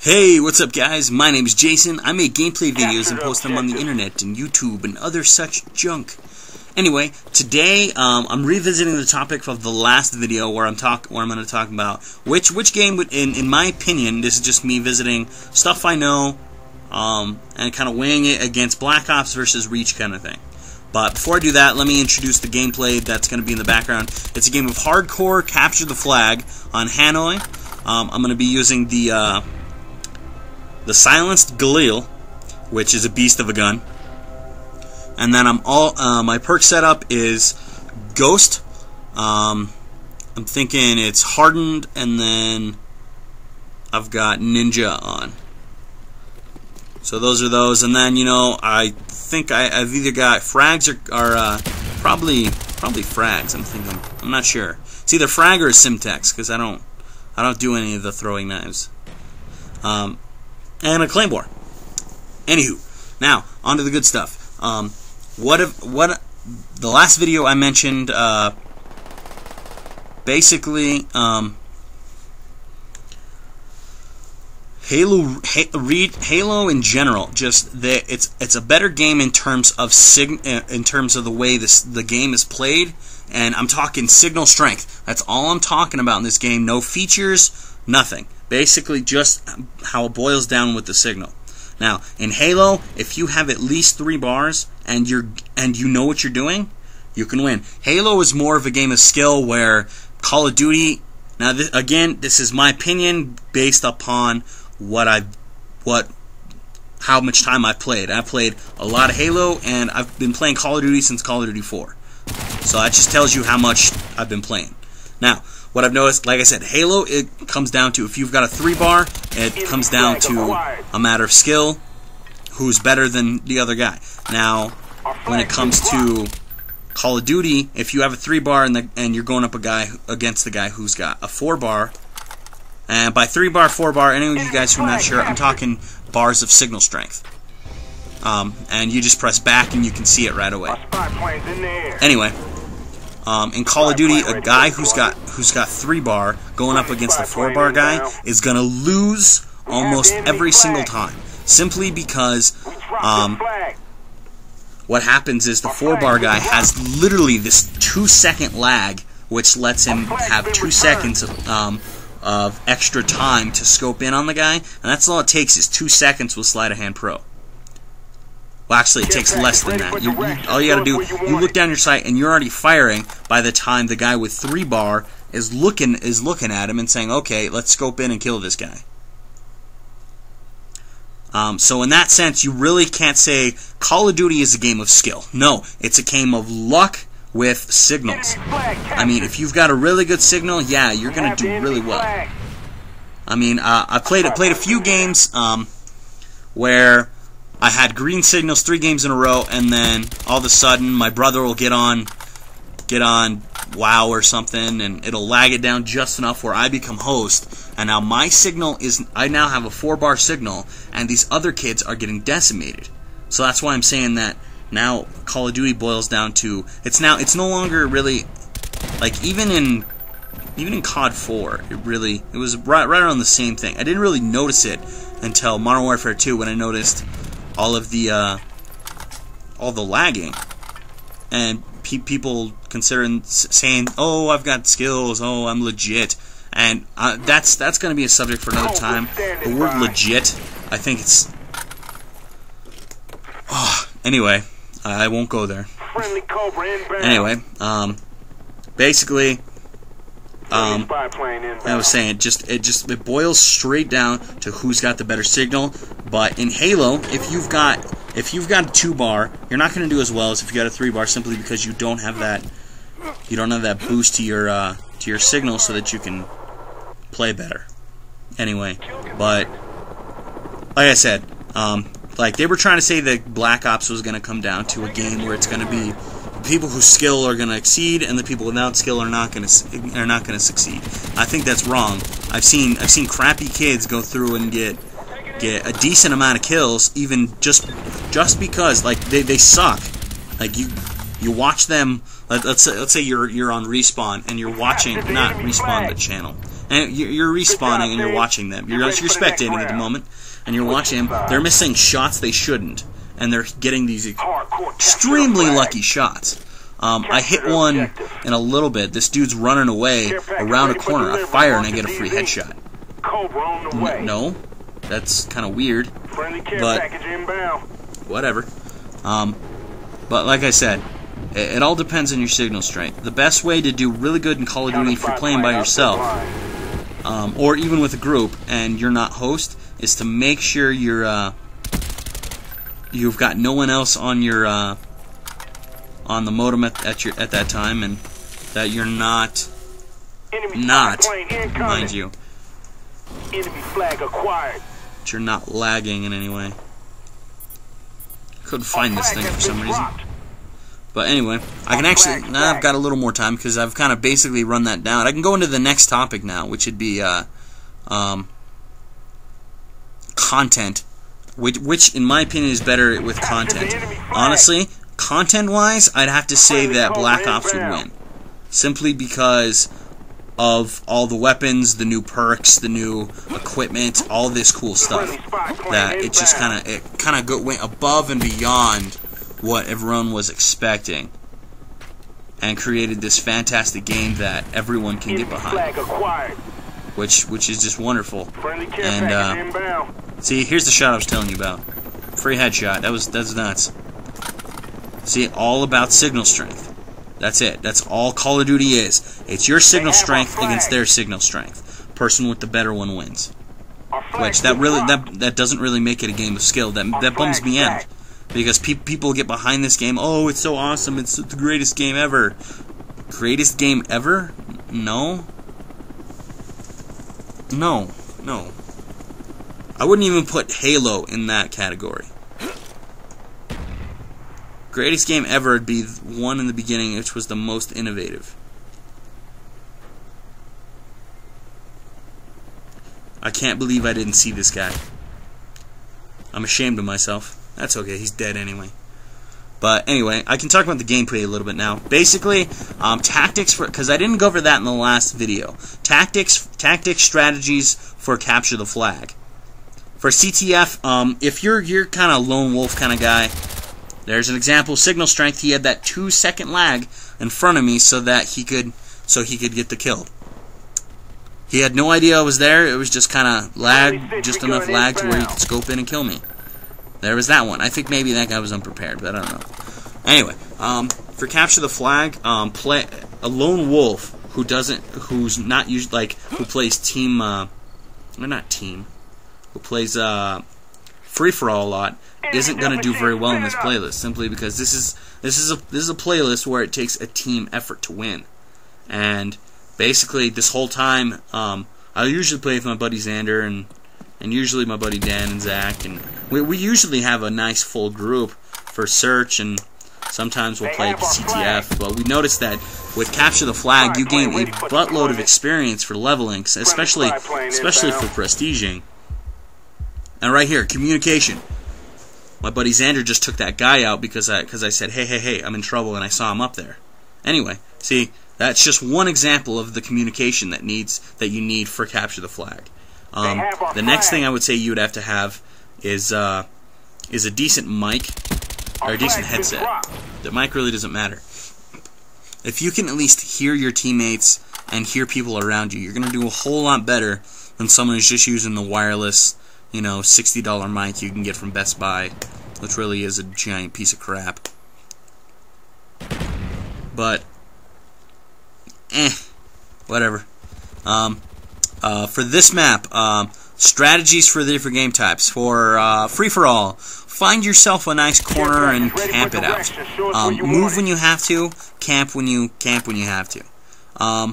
Hey, what's up guys? My name is Jason. I make gameplay videos and post them on the internet and YouTube and other such junk. Anyway, today I'm revisiting the topic of the last video where I'm going to talk about which game would, in my opinion, this is just me visiting stuff I know and kind of weighing it against Black Ops versus Reach kind of thing. But before I do that, let me introduce the gameplay that's going to be in the background. It's a game of hardcore capture the flag on Hanoi. I'm going to be using the silenced Galil, which is a beast of a gun, and then my perk setup is Ghost. I'm thinking it's hardened, and then I've got Ninja on. So those are those, and then I think I've either got frags or probably frags. I'm not sure. It's either frag or Simtex because I don't do any of the throwing knives. And a claymore. Anywho, now on to the good stuff. The last video I mentioned, basically, Halo in general, it's a better game in terms of the way the game is played, and I'm talking signal strength. That's all I'm talking about in this game. No features, nothing. Basically, just how it boils down with the signal. Now, in Halo, if you have at least 3 bars and you know what you're doing, you can win. Halo is more of a game of skill, where Call of Duty. Now, this is my opinion based upon how much time I've played. I've played a lot of Halo, and I've been playing Call of Duty since Call of Duty 4. So that just tells you how much I've been playing. Now, what I've noticed, like I said, Halo, it comes down to, if you've got a 3-bar, it comes down to a matter of skill, who's better than the other guy. Now, when it comes to Call of Duty, if you have a 3-bar and you're going up against the guy who's got a 4-bar, and by 3-bar, 4-bar, any of you guys who are not sure, I'm talking bars of signal strength. And you just press back and you can see it right away. Anyway, in Call of Duty, a guy who's got 3-bar going up against a 4-bar guy is gonna lose almost every single time, simply because what happens is the 4-bar guy has literally this 2-second lag, which lets him have 2 seconds of extra time to scope in on the guy, and that's all it takes is 2 seconds with Sleight of Hand Pro. Well, actually, it takes less than that. All you gotta do, you look down your sight, and you're already firing by the time the guy with 3-bar is looking at him and saying, "Okay, let's scope in and kill this guy." So in that sense, you really can't say Call of Duty is a game of skill. No, it's a game of luck with signals. I mean, if you've got a really good signal, yeah, you're gonna do really well. I mean, I played a few games where I had green signals 3 games in a row, and then all of a sudden my brother will get on WoW or something, and it'll lag it down just enough where I become host, and now my signal is, I now have a 4-bar signal, and these other kids are getting decimated. So that's why I'm saying that now Call of Duty boils down to, it's no longer really, like, even in COD 4, it was right around the same thing. I didn't really notice it until Modern Warfare 2 when I noticed all the lagging, and people saying, "Oh, I've got skills. Oh, I'm legit," and that's going to be a subject for another time. The word legit, I think it's. Anyway, I won't go there. Anyway, basically, I was saying, it boils straight down to who's got the better signal. But in Halo, if you've got a 2-bar, you're not going to do as well as if you got a 3-bar, simply because you don't have that boost to your signal so that you can play better. Anyway, but like I said, like they were trying to say that Black Ops was going to come down to a game where it's going to be the people whose skill are going to exceed, and the people without skill are not going to succeed. I think that's wrong. I've seen crappy kids go through and get a decent amount of kills, even just because, like, they suck. Like, you watch them. Let's say you're on Respawn and you're watching, not Respawn the channel. And you're respawning and you're watching them. You're spectating at the moment, and you're watching them. They're missing shots they shouldn't, and they're getting these extremely lucky shots. I hit one in a little bit. This dude's running away around a corner. I fire and I get a free headshot. No, that's kind of weird, but whatever. But like I said, it all depends on your signal strength. The best way to do really good in Call of Duty if you're playing by yourself, or even with a group and you're not host, is to make sure you've got no one else on your on the modem at that time, and that you're not, mind you, enemy flag acquired. that you're not lagging in any way. Couldn't find this thing for some reason. But anyway, I can actually, now I've got a little more time because I've kind of basically run that down. I can go into the next topic now, which would be content, which in my opinion is better with content. Honestly, content-wise, I'd have to say that Black Ops would win, simply because of all the weapons, the new perks, the new equipment, all this cool stuff. That it just kind of went above and beyond what everyone was expecting, and created this fantastic game that everyone can get behind, which is just wonderful. And see, here's the shot I was telling you about. Free headshot. That's nuts. See, all about signal strength. That's it. That's all Call of Duty is. It's your signal strength against their signal strength. Person with the better one wins. Which that doesn't really make it a game of skill. That bums me out, because people get behind this game. Oh, it's so awesome! It's the greatest game ever. Greatest game ever? No. No. I wouldn't even put Halo in that category. Greatest game ever would be one in the beginning, which was the most innovative. I can't believe I didn't see this guy. I'm ashamed of myself. That's okay, he's dead anyway. But anyway, I can talk about the gameplay a little bit now. Basically, tactics, because I didn't go over that in the last video. Tactics, strategies for capture the flag. For CTF, if you're kind of lone wolf kind of guy, there's an example. Signal strength. He had that 2-second lag in front of me so he could get the kill. He had no idea I was there. It was just kind of lag, just enough lag to where he could scope in and kill me. There was that one. I think maybe that guy was unprepared, but I don't know. Anyway, for capture the flag, play a lone wolf who's not usually like who plays team, or not team, who plays free for all a lot, isn't going to do very well in this playlist, simply because this is a playlist where it takes a team effort to win. And basically, this whole time, I usually play with my buddy Xander and usually my buddy Dan and Zach, and we usually have a nice full group for search, and sometimes we'll play CTF. But we noticed that with Capture the Flag, you gain a buttload of experience for leveling, especially for prestiging. And right here, communication. My buddy Xander just took that guy out because I said, hey, I'm in trouble, and I saw him up there. Anyway, see, that's just one example of the communication that you need for Capture the Flag. The next thing I would say you would have to have is a decent mic or a decent headset. The mic really doesn't matter. If you can at least hear your teammates and hear people around you, you're going to do a whole lot better than someone who's just using the wireless, $60 mic you can get from Best Buy, which really is a giant piece of crap. But, whatever. For this map, strategies for the different game types. For free-for-all, find yourself a nice corner and camp it out. Move when you have to, camp when you have to.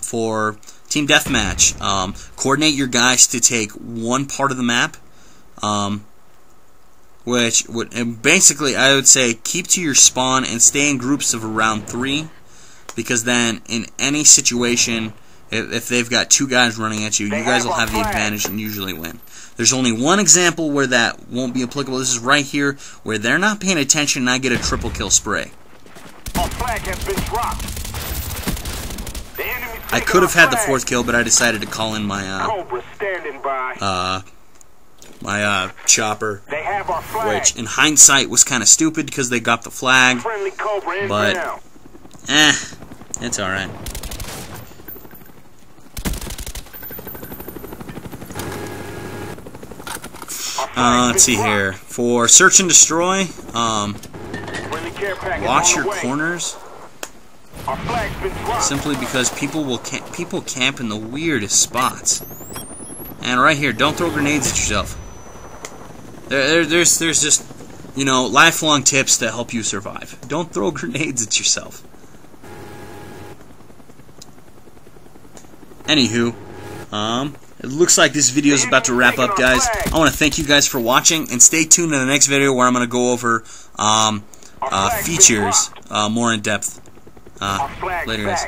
For team deathmatch, coordinate your guys to take one part of the map, which would basically, I would say, keep to your spawn and stay in groups of around 3, because then in any situation, if they've got 2 guys running at you, you guys will have the advantage and usually win. There's only one example where that won't be applicable. This is right here, where they're not paying attention and I get a triple kill spray. Our flag has been dropped. The enemy's I could have had the 4th kill, but I decided to call in my Cobra standing by. my chopper, They have our flag. which in hindsight was kind of stupid because they got the flag, Friendly Cobra but inbound. it's alright. Let's see here. For search and destroy, Friendly care package watch on your the way. corners, Our flag's been dropped. simply because people camp in the weirdest spots. And right here, don't throw grenades at yourself. There's just, you know, lifelong tips that help you survive. Don't throw grenades at yourself. Anywho, it looks like this video is about to wrap up, guys. I want to thank you guys for watching, and stay tuned in the next video where I'm going to go over features more in depth. Later, guys.